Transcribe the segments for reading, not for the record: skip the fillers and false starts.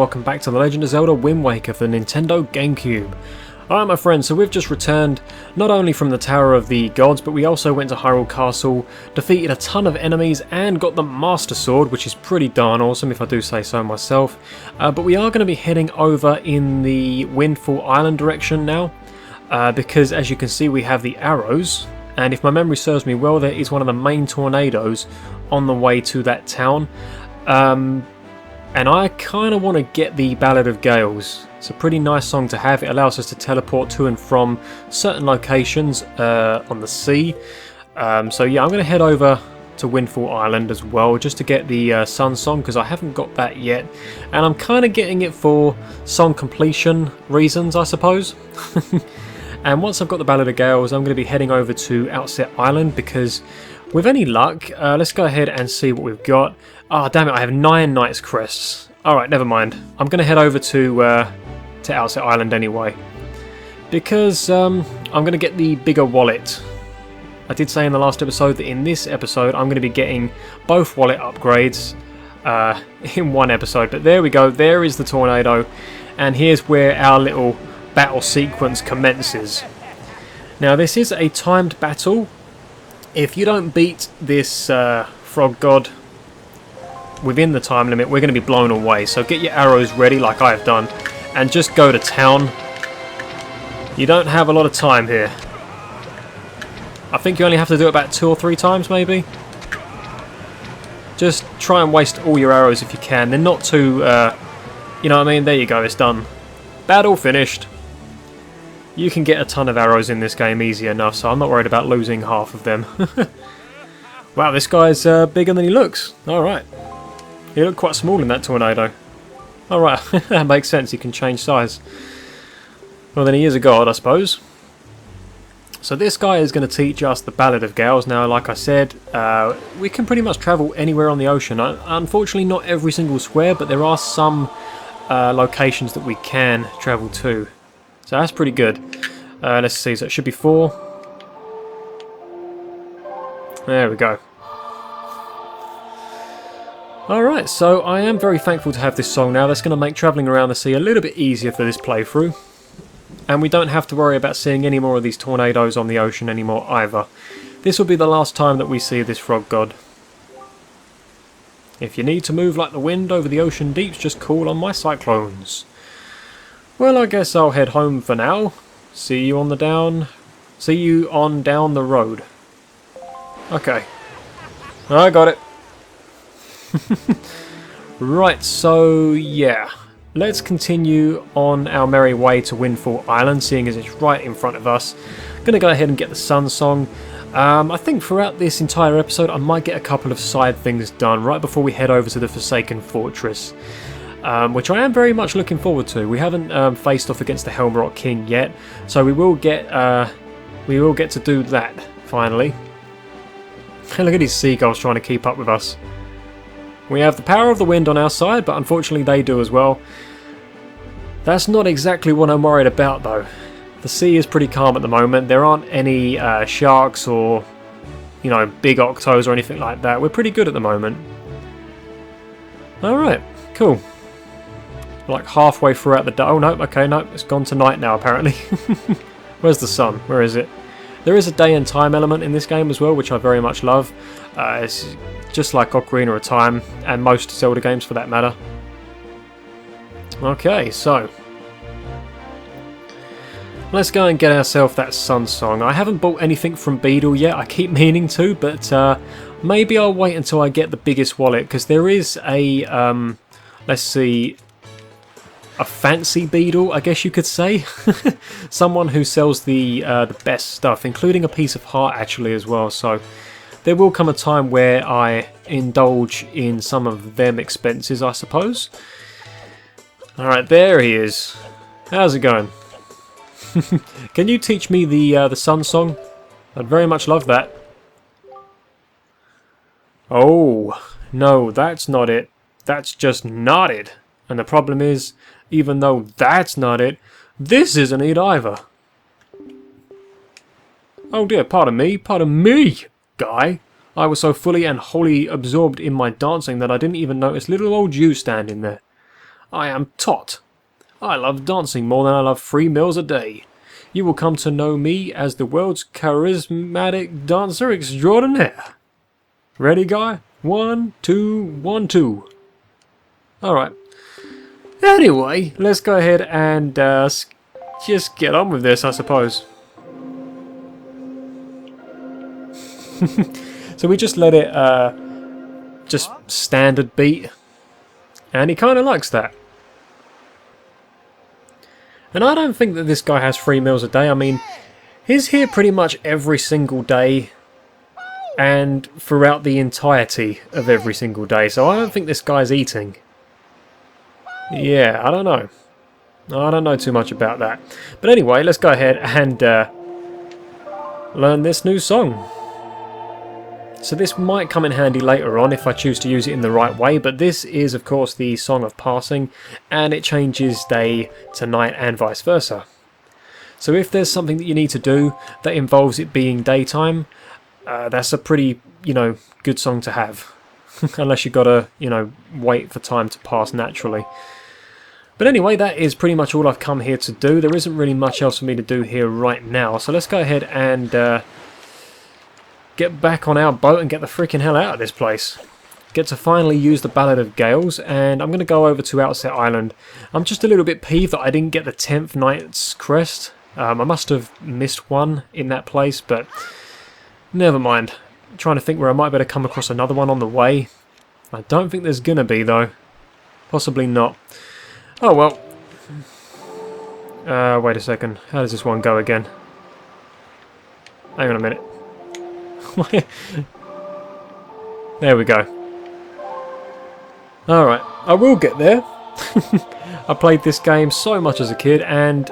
Welcome back to The Legend of Zelda Wind Waker for the Nintendo GameCube. Alright my friends, so we've just returned not only from the Tower of the Gods, but we also went to Hyrule Castle, defeated a ton of enemies and got the Master Sword, which is pretty darn awesome if I do say so myself. But we are going to be heading over in the Windfall Island direction now, because as you can see we have the arrows, and if my memory serves me well, there is one of the main tornadoes on the way to that town. And I kind of want to get the Ballad of Gales. It's a pretty nice song to have. It allows us to teleport to and from certain locations on the sea. So yeah, I'm going to head over to Windfall Island as well, just to get the Sun Song, because I haven't got that yet. And I'm kind of getting it for song completion reasons, I suppose. And once I've got the Ballad of Gales, I'm going to be heading over to Outset Island, because with any luck, let's go ahead and see what we've got. Ah, damn it, I have 9 Knight's Crests. Alright, never mind. I'm going to head over to Outset Island anyway, because I'm going to get the bigger wallet. I did say in the last episode that in this episode I'm going to be getting both wallet upgrades in one episode. But there we go, there is the tornado, and here's where our little battle sequence commences. Now this is a timed battle. If you don't beat this frog god within the time limit, we're going to be blown away. So get your arrows ready like I've done, and just go to town. You don't have a lot of time here. I think you only have to do it about 2 or 3 times maybe. Just try and waste all your arrows if you can. They're not too, you know what I mean? There you go, it's done. Battle finished. You can get a ton of arrows in this game easy enough, so I'm not worried about losing half of them. Wow, this guy's bigger than he looks. Alright. He looked quite small in that tornado. Alright, that makes sense, he can change size. Well then he is a god, I suppose. So this guy is going to teach us the Ballad of Gales. Now, like I said, we can pretty much travel anywhere on the ocean. Unfortunately not every single square, but there are some locations that we can travel to. So that's pretty good. Let's see, so it should be 4. There we go. Alright, so I am very thankful to have this song now. That's going to make travelling around the sea a little bit easier for this playthrough. And we don't have to worry about seeing any more of these tornadoes on the ocean anymore either. This will be the last time that we see this frog god. If you need to move like the wind over the ocean deeps, just call on my cyclones. Well, I guess I'll head home for now. See you on down the road. Okay. I got it. Right, so yeah. Let's continue on our merry way to Windfall Island, seeing as it's right in front of us. Gonna go ahead and get the Sun Song. I think throughout this entire episode I might get a couple of side things done right before we head over to the Forsaken Fortress. Which I am very much looking forward to. We haven't faced off against the Helm Rock King yet, so we will get to do that finally. Look at these seagulls trying to keep up with us. We have the power of the wind on our side, but unfortunately they do as well. That's not exactly what I'm worried about though. The sea is pretty calm at the moment. There aren't any sharks or, you know, big octos or anything like that. We're pretty good at the moment. Alright, cool. Like halfway throughout the day. Oh no, okay, no, it's gone to night now apparently. Where's the sun? Where is it? There is a day and time element in this game as well, which I very much love. It's just like Ocarina of Time, and most Zelda games for that matter. Okay, so let's go and get ourselves that Sun Song. I haven't bought anything from Beedle yet, I keep meaning to, but maybe I'll wait until I get the biggest wallet, because there is a, let's see, a fancy Beedle, I guess you could say. Someone who sells the best stuff, including a piece of heart actually as well, so there will come a time where I indulge in some of them expenses, I suppose. Alright, there he is. How's it going? Can you teach me the Sun Song? I'd very much love that. Oh, no, that's not it. That's just not it. And the problem is, even though that's not it, this isn't it either. Oh dear, pardon me, guy. I was so fully and wholly absorbed in my dancing that I didn't even notice little old you standing there. I am Tot. I love dancing more than I love 3 meals a day. You will come to know me as the world's charismatic dancer extraordinaire. Ready, guy? 1, 2, 1, 2. Alright. Anyway, let's go ahead and just get on with this, I suppose. So we just let it just standard beat, and he kind of likes that. And I don't think that this guy has 3 meals a day. I mean, he's here pretty much every single day and throughout the entirety of every single day, so I don't think this guy's eating. Yeah, I don't know. I don't know too much about that. But anyway, let's go ahead and learn this new song. So this might come in handy later on if I choose to use it in the right way, but this is of course the Song of Passing, and it changes day to night and vice versa. So if there's something that you need to do that involves it being daytime, that's a pretty, good song to have. Unless you've got to, wait for time to pass naturally. But anyway, that is pretty much all I've come here to do. There isn't really much else for me to do here right now, so let's go ahead and get back on our boat and get the freaking hell out of this place. Get to finally use the Ballad of Gales, and I'm going to go over to Outset Island. I'm just a little bit peeved that I didn't get the 10th Knight's Crest. I must have missed one in that place, but never mind. I'm trying to think where I might be able to come across another one on the way. I don't think there's going to be, though. Possibly not. Oh well. Wait a second. How does this one go again? Hang on a minute. There we go. Alright, I will get there. I played this game so much as a kid, and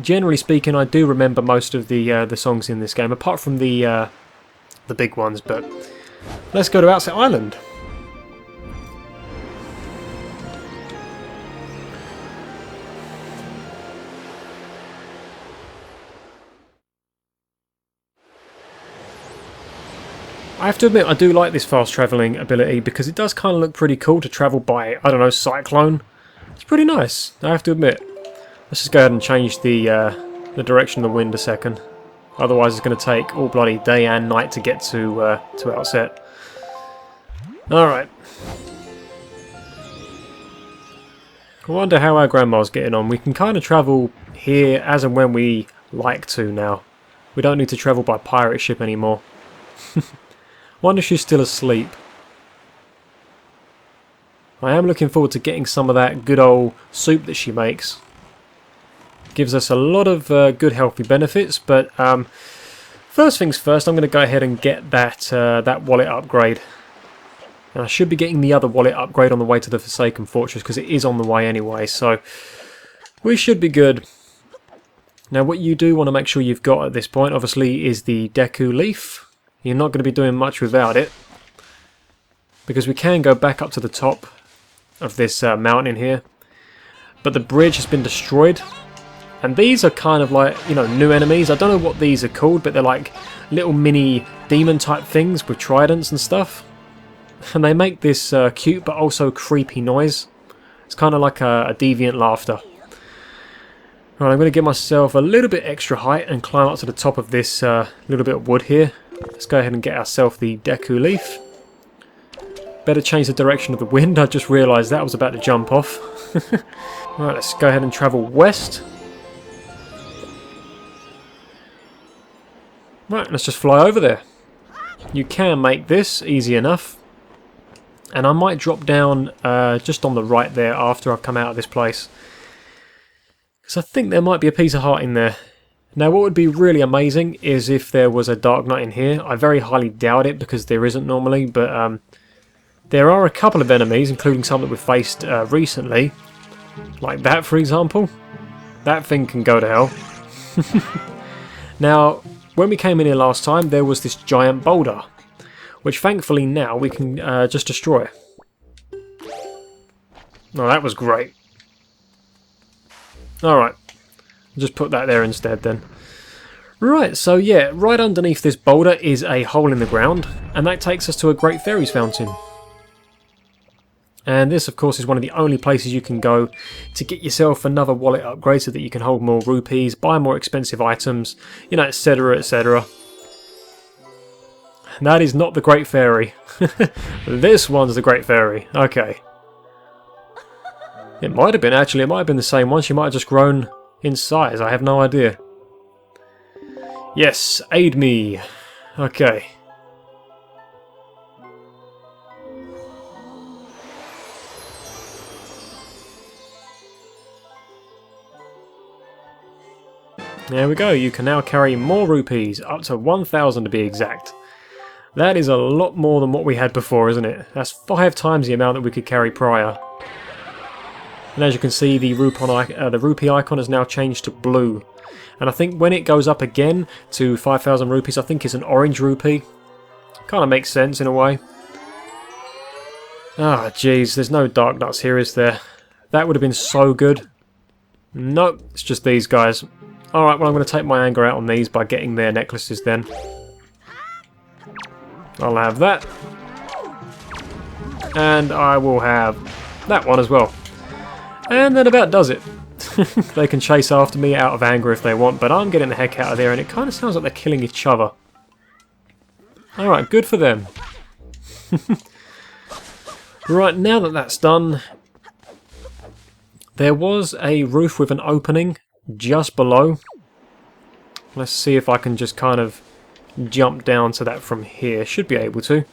generally speaking I do remember most of the songs in this game, apart from the big ones, but let's go to Outset Island. I have to admit, I do like this fast travelling ability because it does kind of look pretty cool to travel by, I don't know, cyclone. It's pretty nice, I have to admit. Let's just go ahead and change the direction of the wind a second. Otherwise it's going to take all bloody day and night to get to Outset. Alright. I wonder how our grandma's getting on. We can kind of travel here as and when we like to now. We don't need to travel by pirate ship anymore. Wonder if she's still asleep. I am looking forward to getting some of that good old soup that she makes. Gives us a lot of good healthy benefits, but first things first, I'm going to go ahead and get that wallet upgrade. And I should be getting the other wallet upgrade on the way to the Forsaken Fortress because it is on the way anyway, so we should be good. Now what you do want to make sure you've got at this point, obviously, is the Deku Leaf. You're not going to be doing much without it, because we can go back up to the top of this mountain here, but the bridge has been destroyed, and these are kind of like, new enemies. I don't know what these are called, but they're like little mini demon type things with tridents and stuff, and they make this cute but also creepy noise. It's kind of like a deviant laughter. Right, I'm going to give myself a little bit extra height and climb up to the top of this little bit of wood here. Let's go ahead and get ourselves the Deku Leaf. Better change the direction of the wind. I just realised that I was about to jump off. Right, let's go ahead and travel west. Right, let's just fly over there. You can make this easy enough. And I might drop down just on the right there after I've come out of this place. Because I think there might be a piece of heart in there. Now what would be really amazing is if there was a Dark Knight in here. I very highly doubt it because there isn't normally, but there are a couple of enemies, including some that we've faced recently. Like that, for example. That thing can go to hell. Now, when we came in here last time, there was this giant boulder, which thankfully now we can just destroy. Oh, that was great. Alright. Just put that there instead then. Right, so yeah, right underneath this boulder is a hole in the ground, and that takes us to a Great Fairies Fountain. And this, of course, is one of the only places you can go to get yourself another wallet upgrade so that you can hold more rupees, buy more expensive items, you know, etc, etc. That is not the Great Fairy. This one's the Great Fairy. Okay. It might have been, actually. It might have been the same one. She might have just grown in size. I have no idea. Yes, aid me. Okay. There we go, you can now carry more rupees, up to 1,000 to be exact. That is a lot more than what we had before, isn't it? That's 5 times the amount that we could carry prior. And as you can see, the rupee icon has now changed to blue. And I think when it goes up again to 5,000 rupees, I think it's an orange rupee. Kind of makes sense in a way. Ah, jeez, there's no dark nuts here, is there? That would have been so good. Nope, it's just these guys. Alright, well I'm going to take my anger out on these by getting their necklaces then. I'll have that. And I will have that one as well. And that about does it. They can chase after me out of anger if they want, but I'm getting the heck out of there, and it kind of sounds like they're killing each other. Alright, good for them. Right, now that that's done, there was a roof with an opening just below. Let's see if I can just kind of jump down to that from here. Should be able to.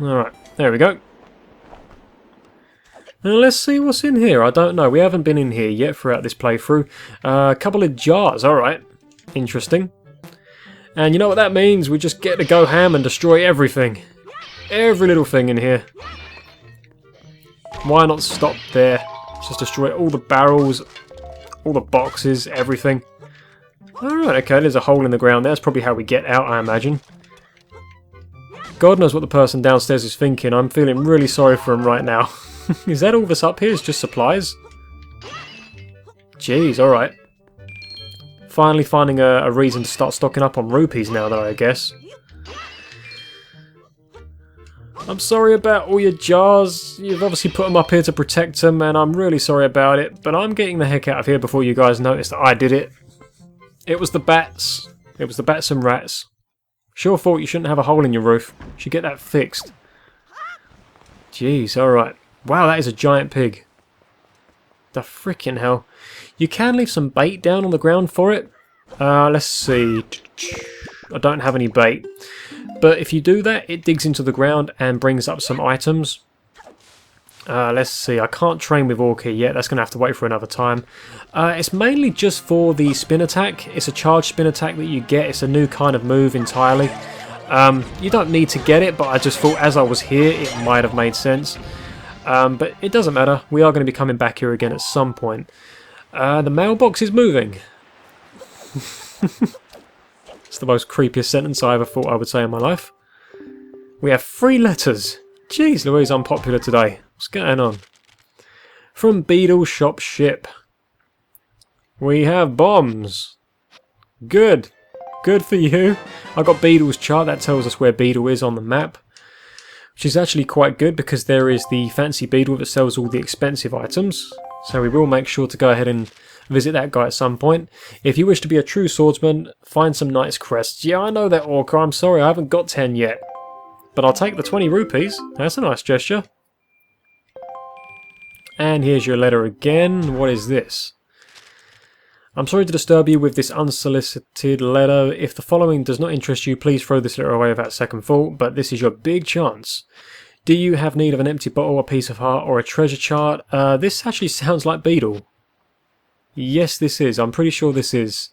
Alright, there we go. Now let's see what's in here. I don't know. We haven't been in here yet throughout this playthrough. A couple of jars. Alright. Interesting. And you know what that means? We just get to go ham and destroy everything. Every little thing in here. Why not stop there? Just destroy all the barrels, all the boxes, everything. Alright, okay, there's a hole in the ground there. That's probably how we get out, I imagine. God knows what the person downstairs is thinking. I'm feeling really sorry for him right now. Is that all that's up here? Is just supplies? Jeez, alright. Finally finding a reason to start stocking up on rupees now, though, I guess. I'm sorry about all your jars. You've obviously put them up here to protect them, and I'm really sorry about it, but I'm getting the heck out of here before you guys notice that I did it. It was the bats. It was the bats and rats. Sure thought you shouldn't have a hole in your roof. You should get that fixed. Jeez, alright. Wow, that is a giant pig. The frickin' hell. You can leave some bait down on the ground for it. Let's see. I don't have any bait. But if you do that, it digs into the ground and brings up some items. Let's see. I can't train with Orca yet. That's going to have to wait for another time. It's mainly just for the spin attack. It's a charged spin attack that you get. It's a new kind of move entirely. You don't need to get it, but I just thought as I was here, it might have made sense. But it doesn't matter. We are going to be coming back here again at some point. The mailbox is moving. It's the most creepiest sentence I ever thought I would say in my life. We have 3 letters. Jeez Louise, I'm popular today. What's going on? From Beedle Shop Ship. We have bombs. Good. Good for you. I got Beedle's chart. That tells us where Beedle is on the map. Which is actually quite good because there is the fancy Beedle that sells all the expensive items. So we will make sure to go ahead and visit that guy at some point. If you wish to be a true swordsman, find some nice crests. Yeah, I know that, Orca. I'm sorry, I haven't got 10 yet. But I'll take the 20 rupees. That's a nice gesture. And here's your letter again. What is this? I'm sorry to disturb you with this unsolicited letter. If the following does not interest you, please throw this letter away without second thought, but this is your big chance. Do you have need of an empty bottle, a piece of heart, or a treasure chart? This actually sounds like Beedle. Yes, this is. I'm pretty sure this is.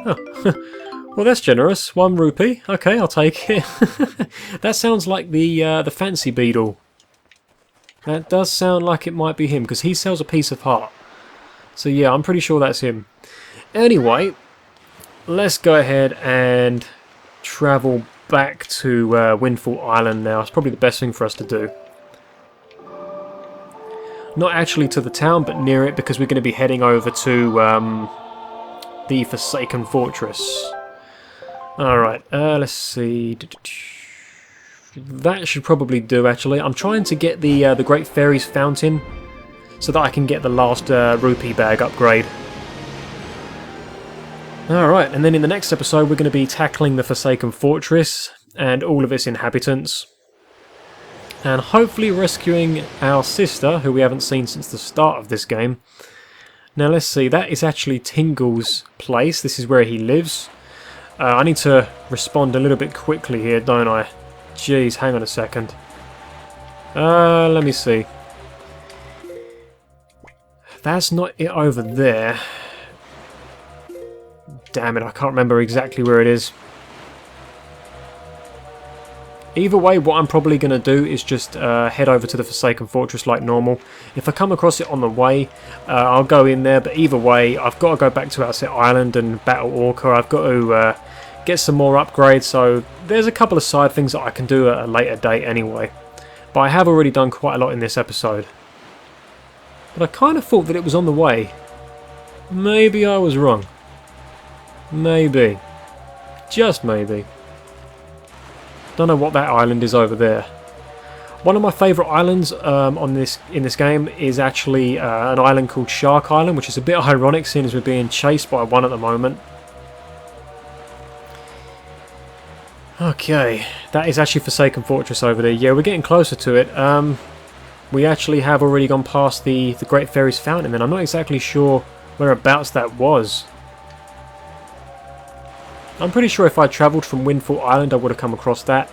Oh. Well, that's generous. 1 rupee. Okay, I'll take it. That sounds like the fancy Beedle. That does sound like it might be him, because he sells a piece of heart. So yeah, I'm pretty sure that's him. Anyway, let's go ahead and travel back to Windfall Island now. It's probably the best thing for us to do. Not actually to the town, but near it, because we're going to be heading over to the Forsaken Fortress. Alright, let's see. That should probably do, actually. I'm trying to get the Great Fairy's Fountain so that I can get the last rupee bag upgrade. Alright, and then in the next episode we're going to be tackling the Forsaken Fortress and all of its inhabitants. And hopefully rescuing our sister, who we haven't seen since the start of this game. Now let's see, that is actually Tingle's place. This is where he lives. I need to respond a little bit quickly here, don't I? Jeez, hang on a second. Let me see. That's not it over there. Damn it, I can't remember exactly where it is. Either way, what I'm probably going to do is just head over to the Forsaken Fortress like normal. If I come across it on the way, I'll go in there, but either way, I've got to go back to Outset Island and battle Orca. I've got to get some more upgrades, so there's a couple of side things that I can do at a later date anyway. But I have already done quite a lot in this episode. But I kind of thought that it was on the way. Maybe I was wrong. Maybe. Just maybe. Don't know what that island is over there. One of my favourite islands in this game is actually an island called Shark Island, which is a bit ironic seeing as we're being chased by one at the moment. Okay, that is actually Forsaken Fortress over there. Yeah, we're getting closer to it. We actually have already gone past the Great Fairy's Fountain, and I'm not exactly sure whereabouts that was. I'm pretty sure if I travelled from Windfall Island I would have come across that.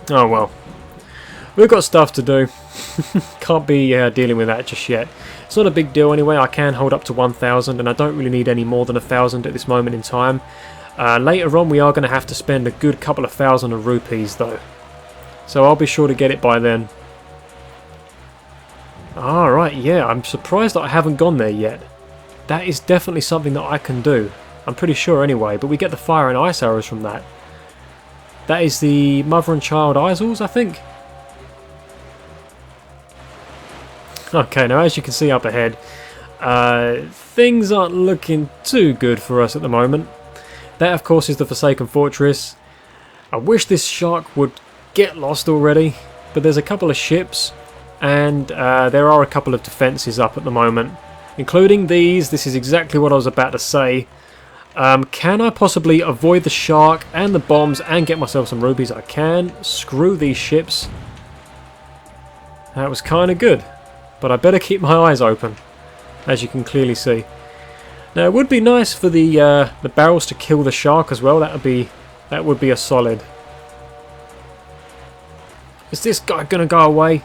Oh well. We've got stuff to do. Can't be dealing with that just yet. It's not a big deal anyway. I can hold up to 1,000 and I don't really need any more than 1,000 at this moment in time. Later on we are going to have to spend a good couple of thousand of rupees though. So I'll be sure to get it by then. Alright, yeah, I'm surprised that I haven't gone there yet. That is definitely something that I can do. I'm pretty sure anyway, but we get the fire and ice arrows from that. That is the mother and child Isles, I think. Okay, now as you can see up ahead, things aren't looking too good for us at the moment. That of course is the Forsaken Fortress. I wish this shark would get lost already, but there's a couple of ships and there are a couple of defences up at the moment, including these. This is exactly what I was about to say. Can I possibly avoid the shark and the bombs and get myself some rupees? I can. Screw these ships. That was kind of good, but I better keep my eyes open, as you can clearly see. Now it would be nice for the barrels to kill the shark as well. That would be a solid. Is this guy gonna go away?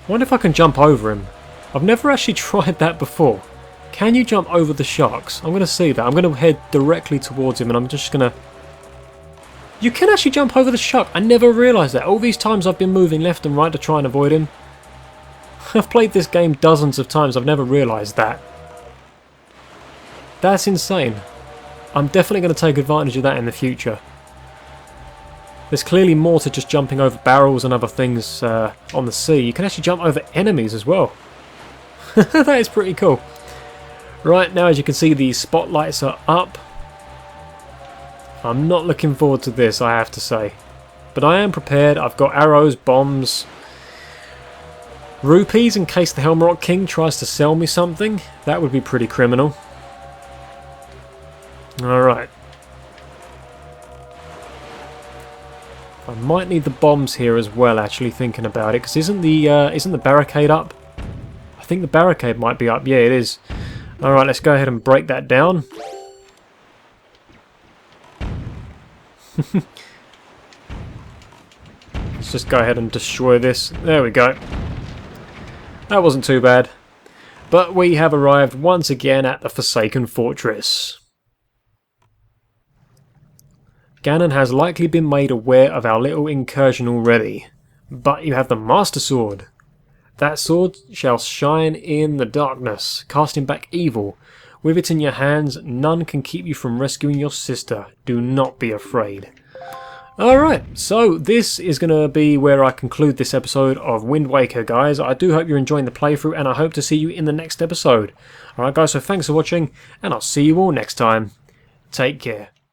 I wonder if I can jump over him. I've never actually tried that before. Can you jump over the sharks? I'm going to see that. I'm going to head directly towards him and I'm just going to... You can actually jump over the shark. I never realised that. All these times I've been moving left and right to try and avoid him. I've played this game dozens of times. I've never realised that. That's insane. I'm definitely going to take advantage of that in the future. There's clearly more to just jumping over barrels and other things on the sea. You can actually jump over enemies as well. That is pretty cool. Right, now as you can see the spotlights are up. I'm not looking forward to this, I have to say. But I am prepared. I've got arrows, bombs, rupees in case the Helmrock King tries to sell me something. That would be pretty criminal. Alright. I might need the bombs here as well, actually, thinking about it. Because isn't the barricade up? I think the barricade might be up. Yeah, it is. Alright, let's go ahead and break that down. Let's just go ahead and destroy this. There we go. That wasn't too bad. But we have arrived once again at the Forsaken Fortress. Ganon has likely been made aware of our little incursion already. But you have the Master Sword. That sword shall shine in the darkness, casting back evil. With it in your hands, none can keep you from rescuing your sister. Do not be afraid. Alright, so this is going to be where I conclude this episode of Wind Waker, guys. I do hope you're enjoying the playthrough, and I hope to see you in the next episode. Alright guys, so thanks for watching, and I'll see you all next time. Take care.